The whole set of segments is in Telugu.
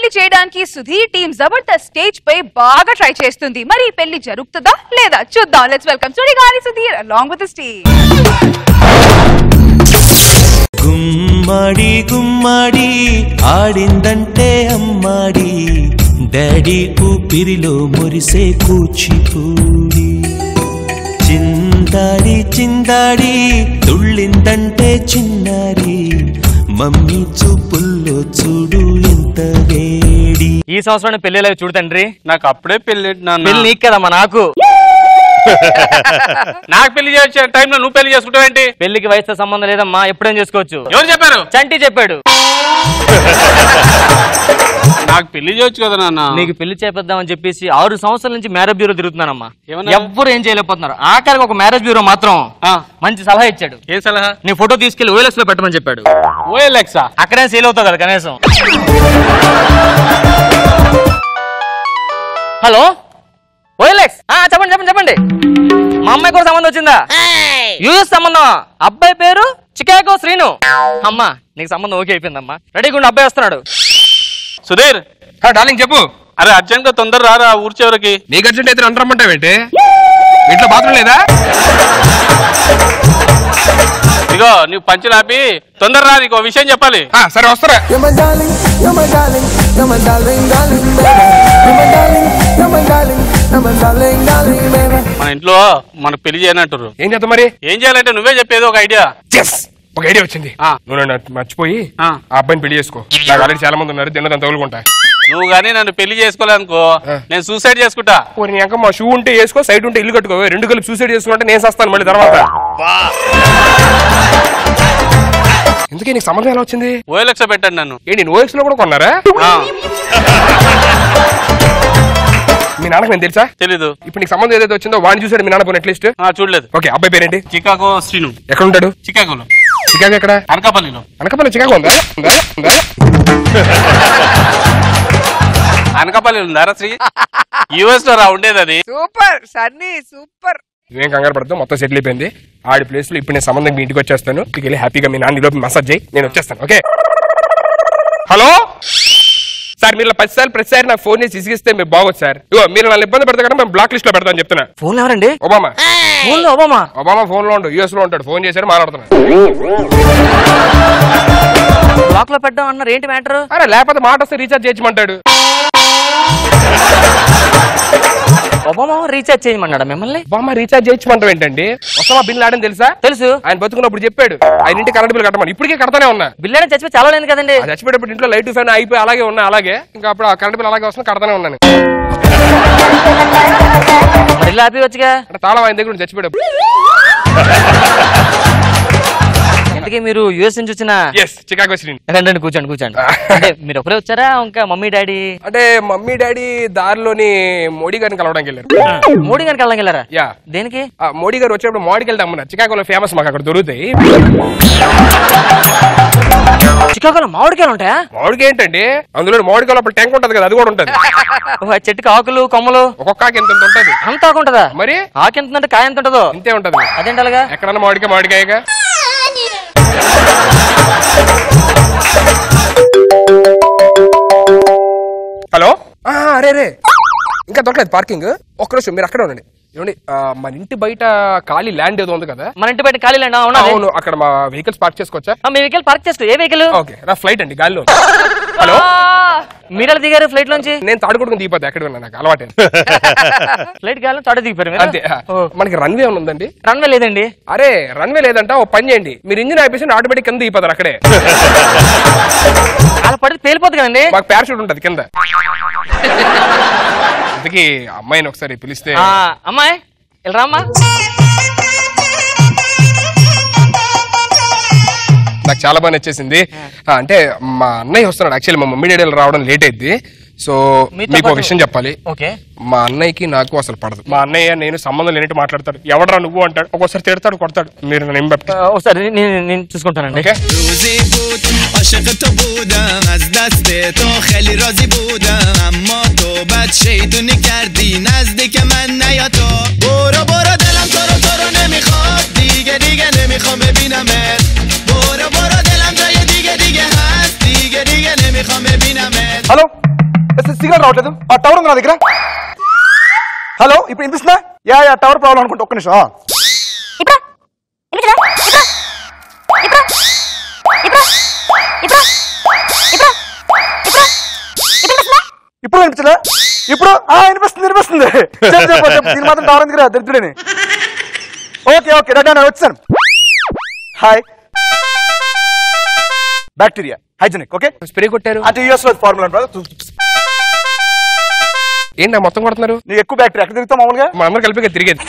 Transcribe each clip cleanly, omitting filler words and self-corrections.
పెళ్లి చేయడానికి సుధీర్ టీమ్ జబర్దస్త్ స్టేజ్ పై బాగా ట్రై చేస్తుంది. మరి ఈ పెళ్లి జరుగుతుందా లేదా చూద్దాం. Let's welcome Sudigali Sudheer along with the stage. గుమ్మడి గుమ్మడి ఆడిందంటే అమ్మాడి డాడీ ఊపిరిలో మురిసే కూచిపూడి చిందాడి చిందాడి తుళ్ళిందంటే చిన్నారి మమ్మీ చూపుల్లో చూడు ఎంత వేడి. ఈ సంవత్సరం పెళ్లి చూడు తండ్రి. నాకు అప్పుడే పెళ్లి పెళ్లి నీకు కదమ్మా నాకు. నాకు పెళ్లి చేసే టైంలో నువ్వు పెళ్లి చేసుకుంటావు ఏంటి? పెళ్లికి వయసుతో సంబంధం లేదమ్మా, ఎప్పుడేం చేసుకోవచ్చు. ఎవరు చెప్పారు? చంటి చెప్పాడు. నాకు పెళ్లి చేయొచ్చు కదా నాన్న. నీకు పెళ్లి చేపిద్దామని చెప్పేసి 6 సంవత్సరాల నుంచి మ్యారేజ్ బ్యూరో తిరుగుతున్నానమ్మా. ఎవ్వరు ఏం చేయలేకపోతున్నారు. ఆఖరికి ఒక మ్యారేజ్ బ్యూరో మాత్రం మంచి సలహా ఇచ్చాడు. ఏం సలహా? నీ ఫోటో తీసుకెళ్లి OLX లో పెట్టమని చెప్పాడు. OLX అక్కడే సేల్ అవుతావు కదా కనీసం. హలో OLX, చెప్పండి చెప్పండి చెప్పండి. మా అమ్మాయి కూడా సంబంధం వచ్చిందా? US సంబంధం. అబ్బాయి పేరు చికాగో శ్రీను. అమ్మా నీకు సంబంధం ఓకే అయిపోయిందమ్మా. రెడీగా ఉండి అబ్బాయి వస్తున్నాడు. సుధీర్ డార్లింగ్ చెప్పు. అరే అర్జెంట్ గా తొందర రారా ఊరి చివరికి. నీకు అర్జెంట్ అయితే అంటారంటావేంటి? ఇంట్లో బాత్రూమ్ లేదా? ఇగో నీకు పంచులు ఆపి తొందర రా, నీకు విషయం చెప్పాలి. సరే వస్తారా. మన ఇంట్లో మనకు పెళ్లి చేయనంటారు. ఏం చేద్దాం మరి? ఏం చేయాలంటే నువ్వే చెప్పేది ఒక ఐడియా. ఒక ఐడియా వచ్చింది. నువ్వు నన్ను మర్చిపోయి ఆ అబ్బాయిని పెళ్లి చేసుకో. నాకు ఆల్రెడీ చాలా మంది ఉన్నారు, తిన్నదాన్ని తగులుకుంటా. నువ్వు గానీ నన్ను పెళ్లి చేసుకోవాలనుకో నేను సూసైడ్ చేసుకుంటా. ఇంకా మా షూ ఉంటే వేసుకో, సైడ్ ఉంటే ఇల్లు కట్టుకో. రెండు కలిపి సూసైడ్ చేసుకుంటే నేను సస్తాను మళ్ళీ తర్వాత. ఎందుకే నీకు సంబంధం ఎలా వచ్చింది? OLX పెట్టండి నన్ను. ఏంటి OLX లో కూడా కొన్నారా? మీ నాన్నకు నేను తెలుసా? తెలీదు. ఇప్పుడు నీకు సంబంధం ఏదైతే వచ్చిందో వాడిని చూసాడు మీ నాన్న పోనీ అట్లీస్ట్? చూడలేదు. ఓకే, అబ్బాయి పేరేంటి? చికాగో శ్రీను. ఎక్కడ ఉంటాడు? చికాగోలో. చికాగో ఎక్కడ? అనకాపల్లిలో. అనకాపల్లి చికాగో ఉందా? అనకాపల్లి ఉందారా శ్రీ? US లో రా ఉండేది అది. Super Sunny super. నువ్వేం కంగారు పడతావు, మొత్తం సెటిల్ అయిపోయింది. ఆడి ప్లేస్ లో ఇప్పుడు నేను సంబంధం మీ ఇంటికి వచ్చేస్తాను. ఇంటికి వెళ్ళి హ్యాపీగా మీ నాన్న లోపు మసాజ్ చేయి, నేను వచ్చేస్తాను. ఓకే. హలో సార్, మీరు 10 సార్లు ప్రతిసారి నాకు ఫోన్ చేసి ఇసిగిస్తే మీరు బాగోదు సార్. ఇగో మీరు నన్ను ఇబ్బంది పెడతా కదా, మేము బ్లాక్ లిస్ట్ లో పెడతాను చెప్తున్నా. ఫోన్ ఎవరండి? ఒబామా. ఒబామా ఫోన్ లో ఉంటాడు, US లో ఉంటాడు. ఫోన్ చేశాడు, మాట్లాడుతున్నాడు. బ్లాక్ లో పెట్టడం అన్నారు, ఏంటి మ్యాటర్? అరే లేకపోతే మాట వస్తే రీఛార్జ్ చేయమంటాడు. ఒబామా రీఛార్జ్ చేయమన్నాడా మిమ్మల్ని? ఒబామా రీఛార్జ్ చేయమంటాం ఏంటండి? ఒసామా బిన్ లాడెన్ తెలుసా? తెలుసు. ఆయన బతుకున్నప్పుడు చెప్పాడు ఆయన ఇంటి కరెంట్ బిల్ కట్టమని. ఇప్పటికే కడతానే ఉన్నా. బిల్ అనేది చచ్చిపోయి చాలా లేదు కదండి. చచ్చిపోయేటప్పుడు ఇంట్లో లైట్ ఫ్యాన్ అయిపోయి అలాగే ఉన్నా, అలాగే ఇంకా అప్పుడు ఆ కరెంట్ బిల్ అలాగే వస్తున్నా, కడతానే ఉన్నాను. ఇల్లు ఆపి అంటే తాళం ఆయన దగ్గర చచ్చిపోయేటప్పుడు. ఇంతకీ మీరు US నుంచి వచ్చిన? చికాగో శ్రీని. రండి కూర్చోండి కూర్చోండి. అంటే మీరు ఒకరే వచ్చారా ఇంకా మమ్మీ డాడీ? అంటే మమ్మీ డాడీ దారిలోని మోడీ గారిని కలవడానికి వెళ్ళారు. మోడీ గారికి వెళ్ళడానికి వెళ్ళారా? యా. దేనికి? మోడీ గారు వచ్చేప్పుడు మామిడికాయలు అమ్మన్నారు. చికాగోలో ఫేమస్, మాకు అక్కడ దొరుకుతాయి. చికాగోలో మామిడికాయలు ఉంటాయా? మామిడికాయ ఏంటండి, అందులో మామిడికాయలు అప్పుడు ట్యాంక్ ఉంటది కదా, అది కూడా ఉంటది. చెట్టుకి ఆకులు కొమ్మలు ఒక్కొక్క ఆకు ఎంత ఉంటది? అంత ఆకు ఉంటదా? మరి ఆకు ఎంత ఉంటే కాయ ఎంత ఉంటదో ఇంతే ఉంటది. అదేంటి అలాగా? ఎక్కడన్నా మామిడికాయగా. హలో. అరే ఇంకా దొరకలేదు పార్కింగ్. ఒక్క రోజు మీరు అక్కడే ఉండండి. ఏమండి, మన ఇంటి బయట ఖాళీ ల్యాండ్ ఏదో ఉంది కదా? మన ఇంటి బయట ఖాళీ ల్యాండ్? అవును, అక్కడ మా వెహికల్స్ పార్క్ చేసుకోవచ్చా? మీ వెహికల్ పార్క్ చేసుకో. ఏ వెహికల్? ఓకే, నా ఫ్లైట్ అండి, గాలిలో. హలో, మీరు దిగారు ఫ్లైట్ లోంచి? నేను తాడుకుంటుని దిగిపోతా, ఎక్కడ ఉన్నా నాకు అలవాటే. ఫ్లైట్ గాలి తాడు దిగిపోయారు. అంతే. మనకి రన్వే ఉందండి? రన్వే లేదండి. అరే రన్వే లేదంట, ఓ పని చేయండి, మీరు ఇంజిన్ ఆపేసి ఆటోమేటిక్ కింద దిగిపోతారు అక్కడే. అలా పడితే పేలిపోతుంది కదండి. మాకు పారాషూట్ ఉంటది కింద. అందుకే అమ్మాయిని ఒకసారి పిలిస్తే. అమ్మాయి వెళ్ళరా అమ్మా. నాకు చాలా బాగా నచ్చేసింది. అంటే మా అన్నయ్య వస్తున్నాడు. యాక్చువల్లీ మా మమ్మీ డాడీ రావడం లేట్ అయింది. సో మీకు ఒక విషయం చెప్పాలి. మా అన్నయ్యకి నాకు అసలు పడదు. మా అన్నయ్య నేను సంబంధం లేనట్టు మాట్లాడతాడు. ఎవడరా నువ్వు అంటాడు, ఒక్కోసారి తిడతాడు, కొడతాడు. మీరు నన్ను ఒకసారి నేను చూసుకుంటానండి. హలో సిగ్నల్ రావట్లేదు. ఆ టవర్ ఉంది నా దగ్గర. హలో, ఇప్పుడు వినిపిస్తుందా? యా టవర్ ప్రాబ్లం అనుకుంటా. ఒక్క నిమిషం. ఇప్పుడు వినిపించలే? ఇప్పుడు వినిపిస్తుంది. దీని మాత్రం టవర్ ఉంది కదా దరిద్రుడని. ఓకే రెడీ వచ్చాను. Hi. Bacteria hygienic. Okay, spray కొట్టారు అంటే యూఎస్ లో ఫార్ములా. ఏంటి మొత్తం కొడుతున్నారు? నీకు ఎక్కువ బ్యాక్టీరియా ఎక్కడ తిరుగుతావు మామూలుగా? మా అందరూ కలిపి తిరిగేది.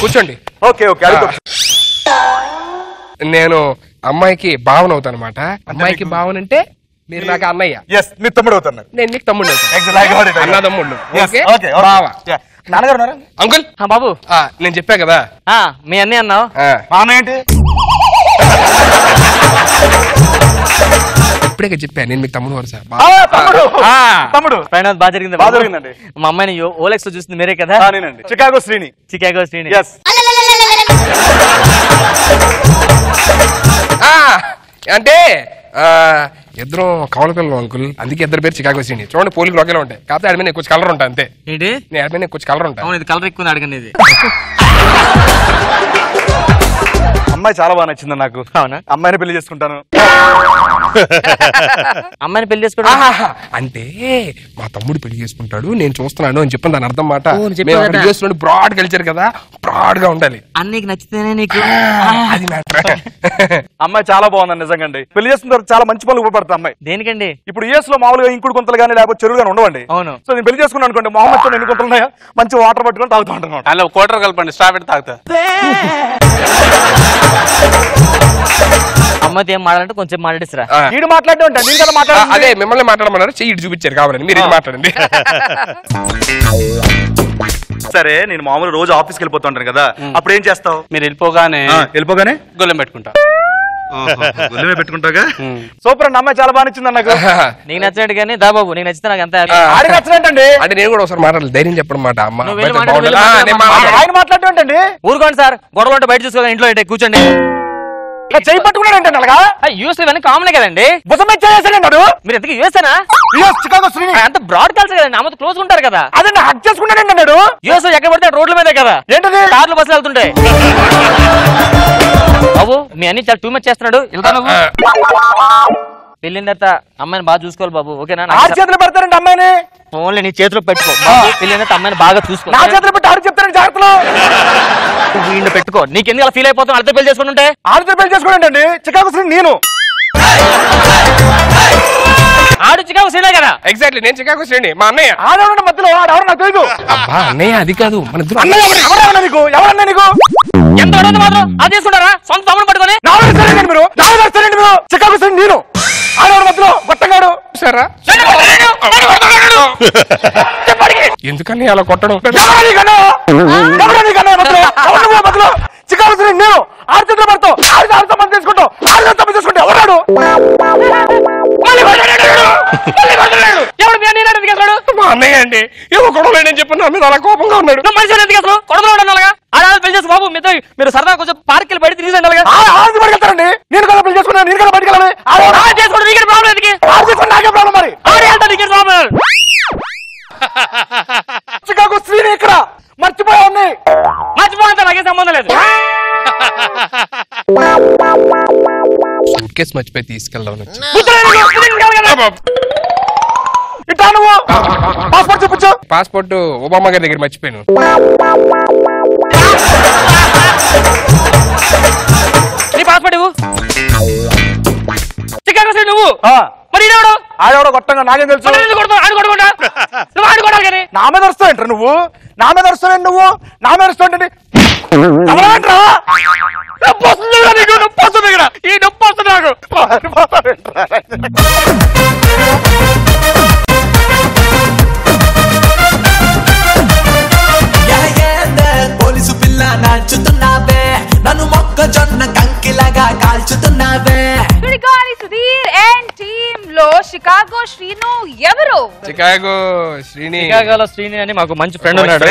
కూర్చోండి. ఓకే నేను అమ్మాయికి భావన అవుతాను అనమాట. అమ్మాయికి భావన అంటే మీరు నాకు అన్నయ్య. ఎస్, మీ తమ్ముడు అవుతున్నారు. నేను నీకు తమ్ముడు అవుతాను. అన్న తమ్ముళ్ళు. బావ. నాన్నగారు ఉన్నారా? అంకుల్. బాబు నేను చెప్పా కదా మీ అన్నయ్య అన్నావు. మా అన్న ఏంటి? ఇప్పుడే చెప్పా నేను మీకు తమ్ముడు వరుస. తమ్ముడు బాగా జరిగింది. బాగా జరిగిందండి. మా అమ్మాయిని ఓలెక్స్ లో చూస్తుంది మీరే కదా? నేనండి. చికాగో శ్రీని. ఎస్. అంటే ఇద్దరు కవల పిల్లలు అంకుల్, అందుకే ఇద్దరు పేరు చికాగో శ్రీని. చూడండి పోలికలు ఒకేలా ఉంటాయి, కాకపోతే ఆడి మీద కొంచెం కలర్ ఉంటాయి అంతే. ఏంటి? నేను ఆడి మీద కొంచెం కలర్ ఉంటాయి. ఇది కలర్ ఎక్కువ అడగండి. ఇది అమ్మాయి చాలా బాగా నచ్చింది నాకు. అవునా? అమ్మాయిని పెళ్లి చేసుకుంటాను. అమ్మాయిని పెళ్లి చేసుకోవడం అంటే మా తమ్ముడు పెళ్లి చేసుకుంటాడు, నేను చూస్తున్నాను అని చెప్పిన దాని అర్థం మాట. చెప్పి బ్రాడ్ కల్చర్ కదా, బ్రాడ్ గా ఉండాలి. అన్నీకి నచ్చితేనే నీకు అది మ్యాటర్. అమ్మాయి చాలా బాగుందండి నిజంగా. పెళ్లి చేసిన తర్వాత చాలా మంచి పనులు ఉపయోగపడతాయి అమ్మాయి. దేనికండి? ఇప్పుడు యూఎస్ లో మామూలుగా ఇంకుడు గుంతలు కానీ లేకపోతే చెరువు కానీ ఉండవండి. అవును. సో నేను పెళ్లి చేసుకున్నాను అనుకోండి, మొహమ్మద్ ఎన్ని గుంతలు ఉన్నాయో మంచి వాటర్ పట్టుకొని తాగుతూ ఉంటాను. అలా కోటర్ కలపండి, స్ట్రా పెట్టి తాగుతా. అమ్మాయితో ఏం మాట్లాడంటే కొంచెం మాట్లాడిస్తారా? వీడు మాట్లాడే ఉంటాను, నేను కదా మాట్లాడాలి. అదే మిమ్మల్ని మాట్లాడమన్నారు, చెయ్యి చూపించారు కావాలని మీరు ఇది మాట్లాడండి. సరే, నేను మామూలు రోజు ఆఫీస్కి వెళ్ళిపోతుంటాను కదా, అప్పుడు ఏం చేస్తావు? మీరు వెళ్ళిపోగానే గొల్లెం పెట్టుకుంటా. పెట్టుకుంటాగా. సూపర్ అండి, అమ్మాయి చాలా బాగా నచ్చింది నాకు. నీకు నచ్చినట్టు కానీ దా బాబు, నీకు నచ్చితే నాకు ఎంత ఆడికి నచ్చినట్టండి. అంటే నేను కూడా ఒకసారి మాట్లాడాలి, ధైర్యం చెప్పడం మాట. అమ్మ ఆయన మాట్లాడటండి. ఊరుకోండి సార్, గొడవలు ఉంటే బయట చూసుకోవాలి, ఇంట్లో కూర్చోండి. చెయ్యి పట్టుకున్నాడు అలాగా. యూఎస్ ఇవన్నీ కామన్ కదండి. భుజమే చేసేసాడు. మీరు ఎందుకు యూఎస్ఏనా? చికాగో శ్రీని అంత బ్రాడ్ కల్చర్ కదండి, ఆమెతో క్లోజ్ ఉంటారు కదా. అదే హక్ చేసుకున్నాడు అన్నాడు. యూఎస్ ఎక్కడ పడితే రోడ్ల మీదే కదా. ఏంటది? కార్లు బస్సులు వెళ్తుంటాయి. బాబు మీ అన్ని చాలా టూ మచ్ చేస్తున్నాడు. పెళ్ళిన తర్వాత అమ్మాయిని బాగా చూసుకోవాలి బాబు, ఓకేనా? ఆ చేతులు పెడతారండి అమ్మాయిని. ఓన్లీ నీ చేతిలో పెట్టుకో. పెళ్ళిన తర్వాత అమ్మాయిని బాగా చూసుకో. నా చేతులు పెట్టి ఆడు చెప్తారండి జాగ్రత్తలో. వీడిని పెట్టుకో. నీకెందుకు అలా ఫీల్ అయిపోతావు? వాళ్ళతో పెళ్లి చేసుకుంటుంటే. ఆడితో పెళ్లి చేసుకోండి. చికాగో శ్రీని నేను. ఆడు చికాగో శ్రీనే కదా. ఎగ్జాక్ట్లీ, నేను చికాగో శ్రీని. మా అన్నయ్య. ఆడవడం మధ్యలో ఆడెవరు నాకు తెలియదు. అబ్బా అన్నయ్య అది కాదు, మన ఇద్దరు ఎవరన్నా నీకు? ఎవరన్నా నీకు? ఎంత అడగదు మాత్రం అది తీసుకుంటారా? సొంత తమ్ముడు పట్టుకొని. మీరు చికాగో శ్రీని నేను. ఆడవడం మధ్యలో గొట్టంగాడు సరా. ఎందుకని అలా కొట్టడం? చికాగో శ్రీని నేను. ఆరు చేతులు పడతావు, ఆరు సంబంధం తీసుకుంటావు, ఆరు సంబంధం తీసుకుంటావు. ఎవరాడు? ఎవడు మీ అన్నయ్య ఎందుకు అసలు? మా అన్నయ్య అండి, ఏమో గొడవలు నేను చెప్పిన నా మీద అలా కోపంగా ఉన్నాడు. మనిషి ఎందుకు అసలు? కొడవలు ఉండాలిగా. ఆడాలి పెళ్లి చేసి బాబు మీరు సరదా కొంచెం పార్క్ వెళ్ళి బయట తిరిగి అలాగా. ఆరు పడికెళ్తారండి. నేను కదా పెళ్లి చేసుకున్నాను, నేను కదా బయటకు వెళ్ళాలి. చేసుకోండి, నీకే ప్రాబ్లం ఎందుకు? నాకే ప్రాబ్లం మరి. నీకే ప్రాబ్లం. చికాగో శ్రీని ఇక్కడ మర్చిపోయా ఉన్నాయి. మర్చిపోతే నాకే సంబంధం లేదు. సూట్ కేసు మర్చిపోయి తీసుకెళ్దాం. ఇట్టా నువ్వు పాస్పోర్ట్ చూపించు. పాస్పోర్ట్ ఒబామా గారి దగ్గర మర్చిపోయాను. నీ పాస్పోర్ట్ ఇవ్వు. చికాగో శ్రీని నువ్వు. మరి ఆడెవడో గొట్టంగా నాకేం తెలుసు. నా మీద వస్తావేంట్రా నువ్వు? నా మీద వస్తావేంటి నువ్వు? నా మీద వస్తావేంటి? ఈ నొప్పి వస్తుంది నాకు. పోలీసు పిల్ల నాచుతున్నావే, నన్ను మొక్కజొన్న కంకిలాగా కాల్చుతున్నావే. సుధీర్ అండ్ టీమ్ లో చికాగో శ్రీను ఎవరు? చికాగో శ్రీని. చికాగోలో శ్రీని అని మాకు మంచి ఫ్రెండ్ ఉన్నాడు.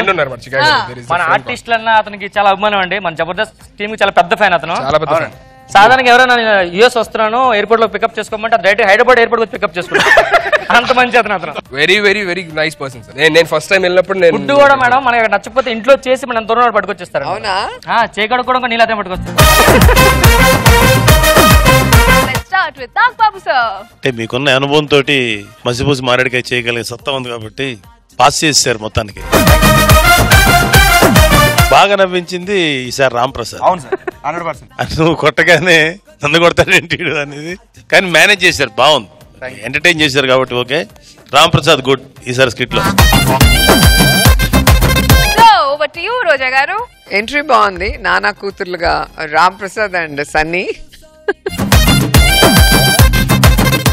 మన ఆర్టిస్టులన్నా అతనికి చాలా అభిమానం అండి. మన జబర్దస్త్ టీమ్ కి చాలా పెద్ద ఫ్యాన్ అతను. చాలా పెద్ద ఫ్యాన్. సాధారణంగా ఎవరైనా యూఎస్ వస్తున్నాను ఎయిర్పోర్ట్ లో పికప్ చేసుకోమంటే డైరెక్ట్ హైదరాబాద్ ఎయిర్పోర్ట్ వచ్చి పికప్ చేసుకుంటాను. అంత మంచి అతను. Very very very nice person sir. నేను ఫస్ట్ టైం వెళ్ళినప్పుడు నేను ఫుడ్ కూడా మేడం మనకి నచ్చకపోతే ఇంట్లో చేసి మనం దూరం పట్టుకొచ్చేస్తారు. అవునా? చేకడ కూడా నీళ్ళు అదే పట్టుకొస్తారు. Let's start with Nagbabu sir. అంటే మీకున్న అనుభవంతో మసిపూసి మారేడుకాయ చేయగలిగే సత్తా ఉంది కాబట్టి పాస్ చేశారు మొత్తానికి. బాగా నవ్వించింది ఈసారి రామ్ ప్రసాద్. అవును సార్ 100%. నువ్వు కొట్టగానే నన్ను కొడతాడేంటి అనేది కానీ మేనేజ్ చేశారు, బాగుంది, ఎంటర్టైన్ చేశారు కాబట్టి ఓకే. రామ్ ప్రసాద్ గుడ్ ఈసారి స్కిట్ లో. So, over to you, Roja గారు. ఎంట్రీ బాగుంది. నానా కూతుర్లుగా Ram Prasad and Sunny.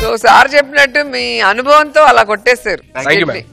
So sir చెప్పినట్టు మీ అనుభవంతో అలా కొట్టేశారు. Thank you madam.